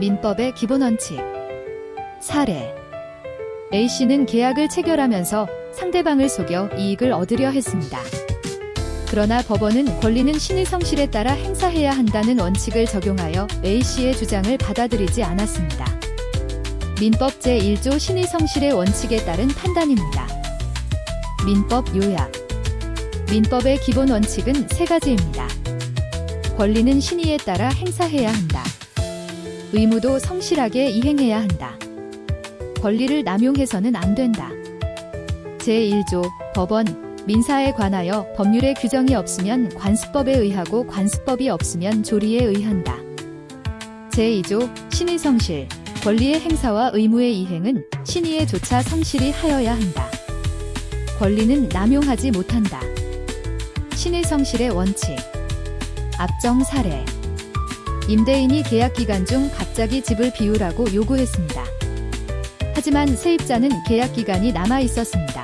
민법의 기본 원칙. 사례. A씨는 계약을 체결하면서 상대방을 속여 이익을 얻으려 했습니다. 그러나 법원은 권리는 신의 성실에 따라 행사해야 한다는 원칙을 적용하여 A씨의 주장을 받아들이지 않았습니다. 민법 제1조 신의 성실의 원칙에 따른 판단입니다. 민법 요약. 민법의 기본 원칙은 세 가지입니다. 권리는 신의에 따라 행사해야 한다. 의무도 성실하게 이행해야 한다. 권리를 남용해서는 안 된다. 제1조 법원, 민사에 관하여 법률의 규정이 없으면 관습법에 의하고 관습법이 없으면 조리에 의한다. 제2조 신의 성실, 권리의 행사와 의무의 이행은 신의에 조차 성실히 하여야 한다. 권리는 남용하지 못한다. 신의 성실의 원칙. 압정 사례. 임대인이 계약 기간 중 갑자기 집을 비우라고 요구했습니다. 하지만 세입자는 계약 기간이 남아 있었습니다.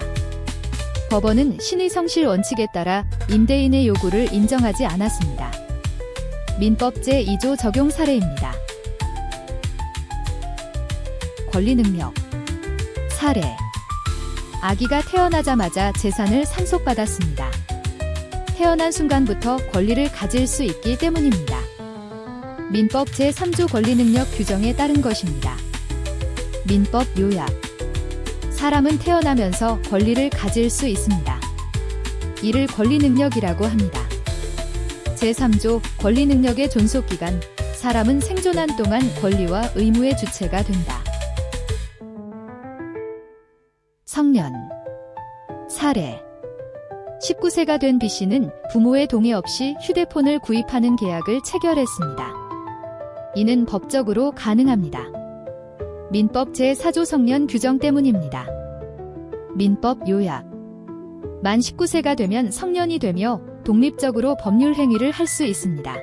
법원은 신의 성실 원칙에 따라 임대인의 요구를 인정하지 않았습니다. 민법 제2조 적용 사례입니다. 권리 능력. 사례. 아기가 태어나자마자 재산을 상속받았습니다. 태어난 순간부터 권리를 가질 수 있기 때문입니다. 민법 제3조 권리 능력 규정에 따른 것입니다. 민법 요약. 사람은 태어나면서 권리를 가질 수 있습니다. 이를 권리 능력이라고 합니다. 제3조 권리 능력의 존속기간. 사람은 생존한 동안 권리와 의무의 주체가 된다. 성년. 사례. 19세가 된 B씨는 부모의 동의 없이 휴대폰을 구입하는 계약을 체결했습니다. 이는 법적으로 가능합니다. 민법 제4조 성년 규정 때문입니다. 민법 요약. 만 19세가 되면 성년이 되며 독립적으로 법률 행위를 할 수 있습니다.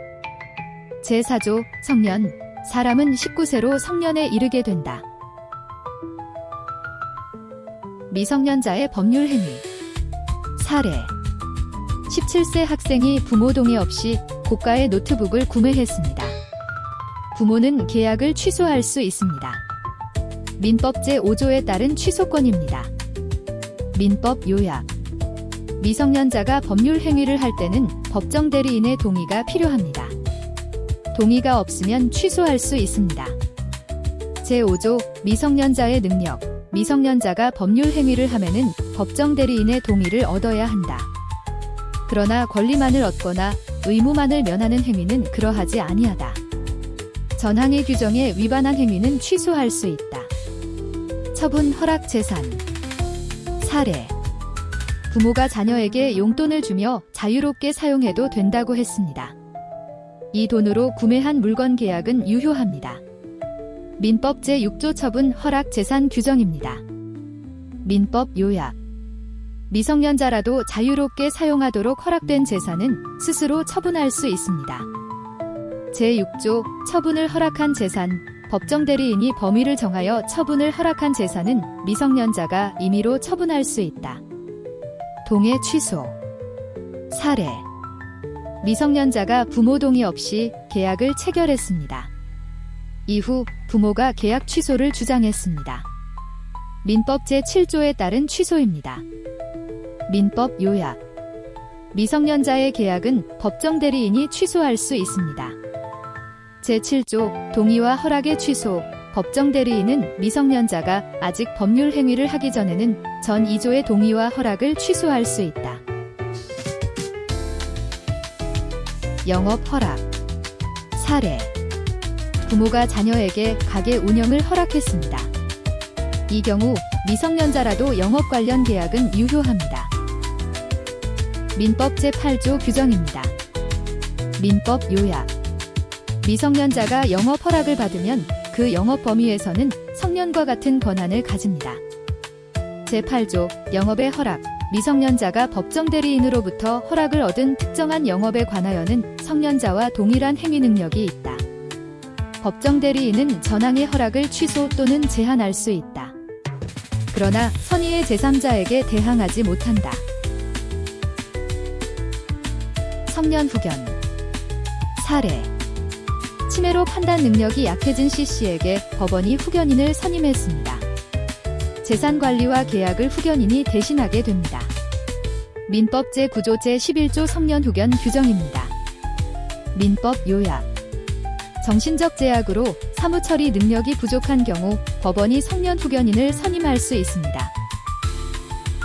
제4조 성년. 사람은 19세로 성년에 이르게 된다. 미성년자의 법률 행위. 사례. 17세 학생이 부모 동의 없이 고가의 노트북을 구매했습니다. 부모는 계약을 취소할 수 있습니다. 민법 제5조에 따른 취소권입니다. 민법 요약. 미성년자가 법률 행위를 할 때는 법정 대리인의 동의가 필요합니다. 동의가 없으면 취소할 수 있습니다. 제5조 미성년자의 능력. 미성년자가 법률 행위를 하면은 법정 대리인의 동의를 얻어야 한다. 그러나 권리만을 얻거나 의무만을 면하는 행위는 그러하지 아니하다. 전항의 규정에 위반한 행위는 취소할 수 있다. 처분 허락 재산. 사례. 부모가 자녀에게 용돈을 주며 자유롭게 사용해도 된다고 했습니다. 이 돈으로 구매한 물건 계약은 유효합니다. 민법 제6조 처분 허락 재산 규정입니다. 민법 요약. 미성년자라도 자유롭게 사용하도록 허락된 재산은 스스로 처분할 수 있습니다. 제6조 처분을 허락한 재산. 법정 대리인이 범위를 정하여 처분을 허락한 재산은 미성년자가 임의로 처분할 수 있다. 동의 취소. 사례. 미성년자가 부모 동의 없이 계약을 체결했습니다. 이후 부모가 계약 취소를 주장했습니다. 민법 제7조에 따른 취소입니다. 민법 요약. 미성년자의 계약은 법정 대리인이 취소할 수 있습니다. 제7조 동의와 허락의 취소. 법정 대리인은 미성년자가 아직 법률 행위를 하기 전에는 전 2조의 동의와 허락을 취소할 수 있다. 영업 허락. 사례. 부모가 자녀에게 가게 운영을 허락했습니다. 이 경우 미성년자라도 영업 관련 계약은 유효합니다. 민법 제8조 규정입니다. 민법 요약. 미성년자가 영업 허락을 받으면 그 영업 범위에서는 성년과 같은 권한을 가집니다. 제8조 영업의 허락. 미성년자가 법정 대리인으로부터 허락을 얻은 특정한 영업에 관하여는 성년자와 동일한 행위 능력이 있다. 법정 대리인은 전항의 허락을 취소 또는 제한할 수 있다. 그러나 선의의 제3자에게 대항하지 못한다. 성년 후견. 사례. 치매로 판단 능력이 약해진 C씨에게 법원이 후견인을 선임했습니다. 재산 관리와 계약을 후견인이 대신하게 됩니다. 민법 제9조 제11조 성년 후견 규정입니다. 민법 요약. 정신적 제약으로 사무 처리 능력이 부족한 경우 법원이 성년 후견인을 선임할 수 있습니다.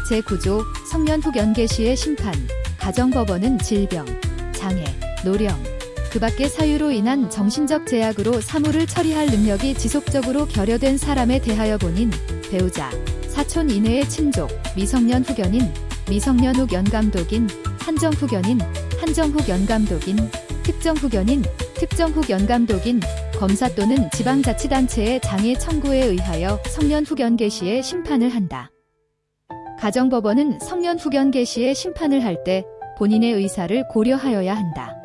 제9조 성년 후견 개시의 심판. 가정법원은 질병, 장애, 노령, 그 밖의 사유로 인한 정신적 제약으로 사무를 처리할 능력이 지속적으로 결여된 사람에 대하여 본인, 배우자, 사촌 이내의 친족, 미성년 후견인, 미성년 후 연감독인, 한정 후견인, 한정 후 연감독인, 특정 후견인, 특정 후 연감독인, 검사 또는 지방자치단체의 장애 청구에 의하여 성년 후견 개시의 심판을 한다. 가정법원은 성년 후견 개시의 심판을 할 때 본인의 의사를 고려하여야 한다.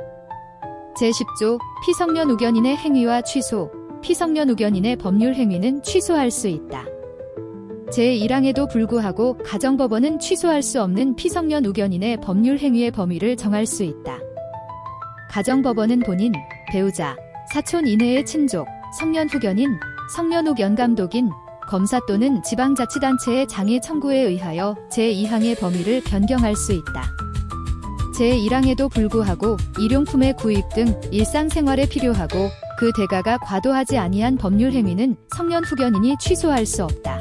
제10조 피성년 후견인의 행위와 취소. 피성년 후견인의 법률 행위는 취소할 수 있다. 제1항에도 불구하고 가정법원은 취소할 수 없는 피성년 후견인의 법률 행위의 범위를 정할 수 있다. 가정법원은 본인, 배우자, 사촌 이내의 친족, 성년 후견인, 성년 후 연감독인, 검사 또는 지방자치단체의 장애 청구에 의하여 제2항의 범위를 변경할 수 있다. 제1항에도 불구하고 일용품의 구입 등 일상생활에 필요하고 그 대가가 과도하지 아니한 법률 행위는 성년 후견인이 취소할 수 없다.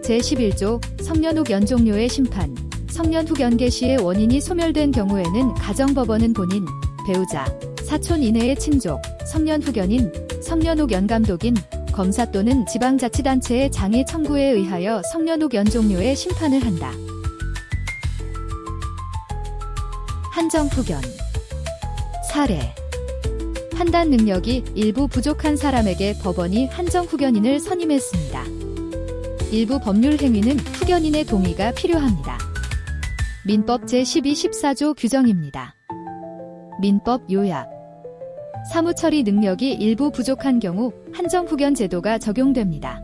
제11조 성년 후 연종료의 심판. 성년 후 연개시의 원인이 소멸된 경우에는 가정법원은 본인, 배우자, 사촌 이내의 친족, 성년 후견인, 성년 후 연감독인, 검사 또는 지방자치단체의 장애 청구에 의하여 성년 후 연종료의 심판을 한다. 한정 후견. 사례. 판단 능력이 일부 부족한 사람에게 법원이 한정 후견인을 선임했습니다. 일부 법률 행위는 후견인의 동의가 필요합니다. 민법 제12, 14조 규정입니다. 민법 요약. 사무처리 능력이 일부 부족한 경우 한정후견 제도가 적용됩니다.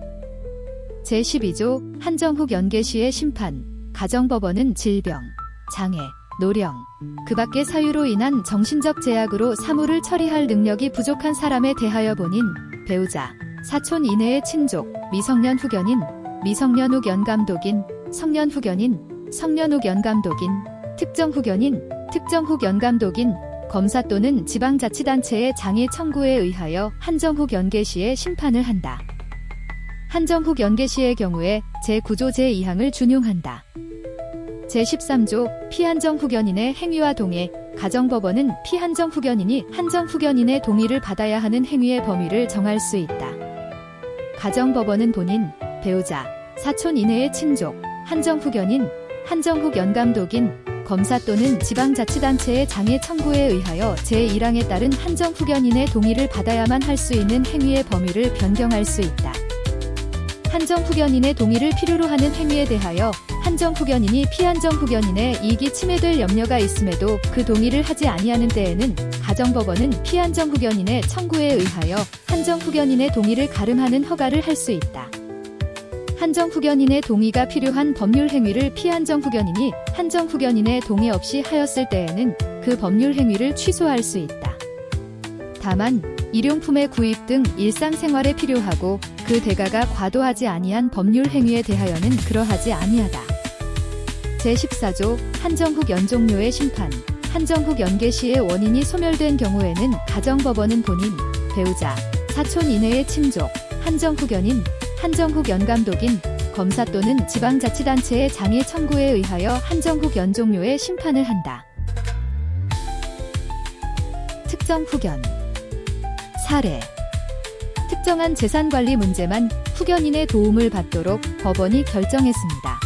제12조 한정후견 개시의 심판. 가정법원은 질병, 장애, 노령, 그 밖의 사유로 인한 정신적 제약으로 사무를 처리할 능력이 부족한 사람에 대하여 본인, 배우자, 사촌 이내의 친족, 미성년 후견인, 미성년 후 연감독인, 성년 후견인, 성년 후 연감독인, 특정 후견인, 특정 후 연감독인, 검사 또는 지방자치단체의 장애 청구에 의하여 한정 후 연개시의 심판을 한다. 한정 후 연개시의 경우에 제9조 제2항을 준용한다. 제13조 피한정 후견인의 행위와 동해. 가정법원은 피한정 후견인이 한정 후견인의 동의를 받아야 하는 행위의 범위를 정할 수 있다. 가정법원은 본인, 배우자, 사촌 이내의 친족, 한정 후견인, 한정 후 연감독인, 검사 또는 지방자치단체의 장애 청구에 의하여 제1항에 따른 한정 후견인의 동의를 받아야만 할 수 있는 행위의 범위를 변경할 수 있다. 한정 후견인의 동의를 필요로 하는 행위에 대하여 한정 후견인이 피한정 후견인의 이익이 침해될 염려가 있음에도 그 동의를 하지 아니하는 때에는 가정법원은 피한정 후견인의 청구에 의하여 한정 후견인의 동의를 가름하는 허가를 할 수 있다. 한정 후견인의 동의가 필요한 법률 행위를 피한정 후견인이 한정 후견인의 동의 없이 하였을 때에는 그 법률 행위를 취소할 수 있다. 다만 일용품의 구입 등 일상생활에 필요하고 그 대가가 과도하지 아니한 법률 행위에 대하여는 그러하지 아니하다. 제14조 한정후 연종료의 심판. 한정후 연개시의 원인이 소멸된 경우에는 가정법원은 본인, 배우자, 사촌 이내의 친족, 한정후견인, 한정후 연감독인, 검사 또는 지방자치단체의 장애 청구에 의하여 한정후 연종료의 심판을 한다. 특정 후견. 사례. 특정한 재산관리 문제만 후견인의 도움을 받도록 법원이 결정했습니다.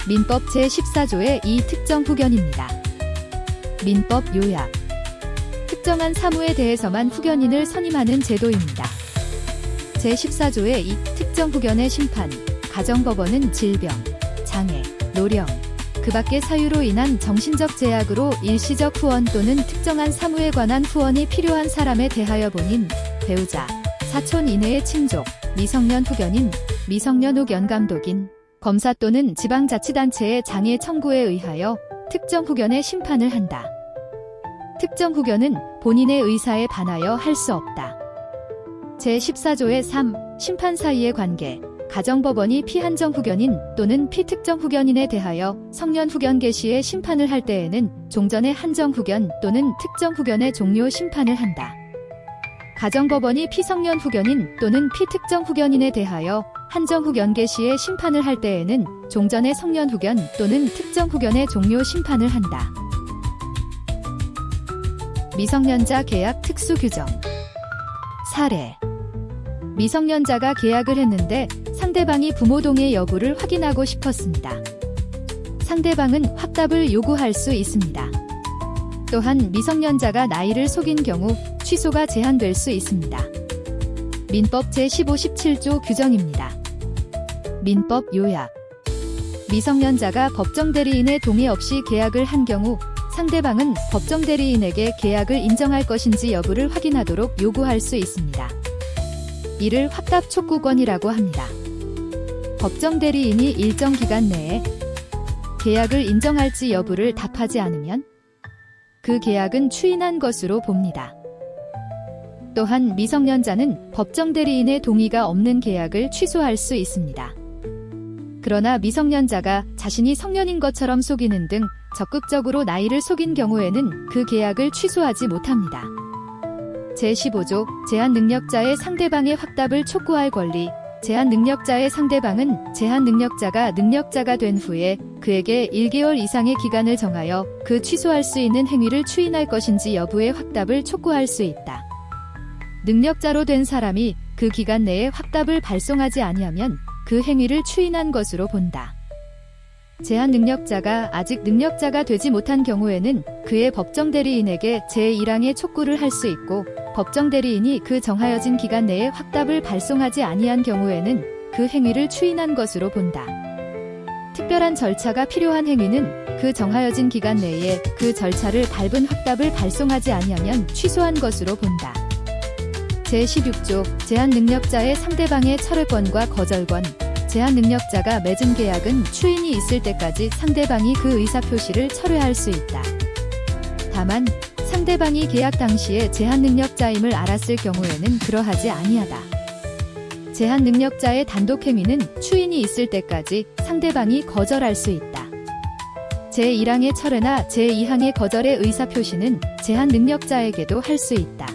민법 제14조의 이 특정 후견입니다. 민법 요약. 특정한 사무에 대해서만 후견인을 선임하는 제도입니다. 제14조의 이 특정 후견의 심판. 가정법원은 질병, 장애, 노령, 그 밖의 사유로 인한 정신적 제약으로 일시적 후원 또는 특정한 사무에 관한 후원이 필요한 사람에 대하여 본인, 배우자, 사촌 이내의 친족, 미성년 후견인, 미성년 후 연감독인, 검사 또는 지방자치단체의 장애 청구에 의하여 특정 후견의 심판을 한다. 특정 후견은 본인의 의사에 반하여 할 수 없다. 제14조의 3. 심판 사이의 관계. 가정법원이 피한정 후견인 또는 피특정 후견인에 대하여 성년 후견 개시의 심판을 할 때에는 종전의 한정 후견 또는 특정 후견의 종료 심판을 한다. 가정법원이 피성년 후견인 또는 피특정 후견인에 대하여 한정 후견 개시의 심판을 할 때에는 종전의 성년 후견 또는 특정 후견의 종료 심판을 한다. 미성년자 계약 특수 규정. 사례. 미성년자가 계약을 했는데 상대방이 부모 동의 여부를 확인하고 싶었습니다. 상대방은 확답을 요구할 수 있습니다. 또한 미성년자가 나이를 속인 경우 취소가 제한될 수 있습니다. 민법 제15, 17조 규정입니다. 민법 요약. 미성년자가 법정 대리인의 동의 없이 계약을 한 경우 상대방은 법정 대리인에게 계약을 인정할 것인지 여부를 확인하도록 요구할 수 있습니다. 이를 확답 촉구권이라고 합니다. 법정 대리인이 일정 기간 내에 계약을 인정할지 여부를 답하지 않으면 그 계약은 추인한 것으로 봅니다. 또한 미성년자는 법정 대리인의 동의가 없는 계약을 취소할 수 있습니다. 그러나 미성년자가 자신이 성년인 것처럼 속이는 등 적극적으로 나이를 속인 경우에는 그 계약을 취소하지 못합니다. 제15조 제한능력자의 상대방의 확답을 촉구할 권리. 제한능력자의 상대방은 제한능력자가 능력자가 된 후에 그에게 1개월 이상의 기간을 정하여 그 취소할 수 있는 행위를 추인할 것인지 여부의 확답을 촉구할 수 있다. 능력자로 된 사람이 그 기간 내에 확답을 발송하지 아니하면 그 행위를 추인한 것으로 본다. 제한능력자가 아직 능력자가 되지 못한 경우에는 그의 법정 대리인에게 제1항의 촉구를 할 수 있고 법정 대리인이 그 정하여진 기간 내에 확답을 발송하지 아니한 경우에는 그 행위를 추인한 것으로 본다. 특별한 절차가 필요한 행위는 그 정하여진 기간 내에 그 절차를 밟은 확답을 발송하지 아니하면 취소한 것으로 본다. 제16조 제한능력자의 상대방의 철회권과 거절권. 제한능력자가 맺은 계약은 추인이 있을 때까지 상대방이 그 의사표시를 철회할 수 있다. 다만 상대방이 계약 당시에 제한능력자임을 알았을 경우에는 그러하지 아니하다. 제한능력자의 단독행위는 추인이 있을 때까지 상대방이 거절할 수 있다. 제1항의 철회나 제2항의 거절의 의사표시는 제한능력자에게도 할 수 있다.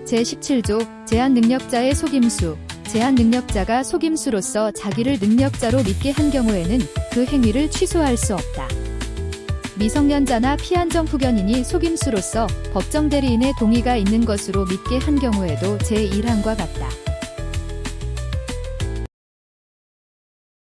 제17조 제한능력자의 속임수. 제한능력자가 속임수로서 자기를 능력자로 믿게 한 경우에는 그 행위를 취소할 수 없다. 미성년자나 피한정 후견인이 속임수로서 법정 대리인의 동의가 있는 것으로 믿게 한 경우에도 제1항과 같다.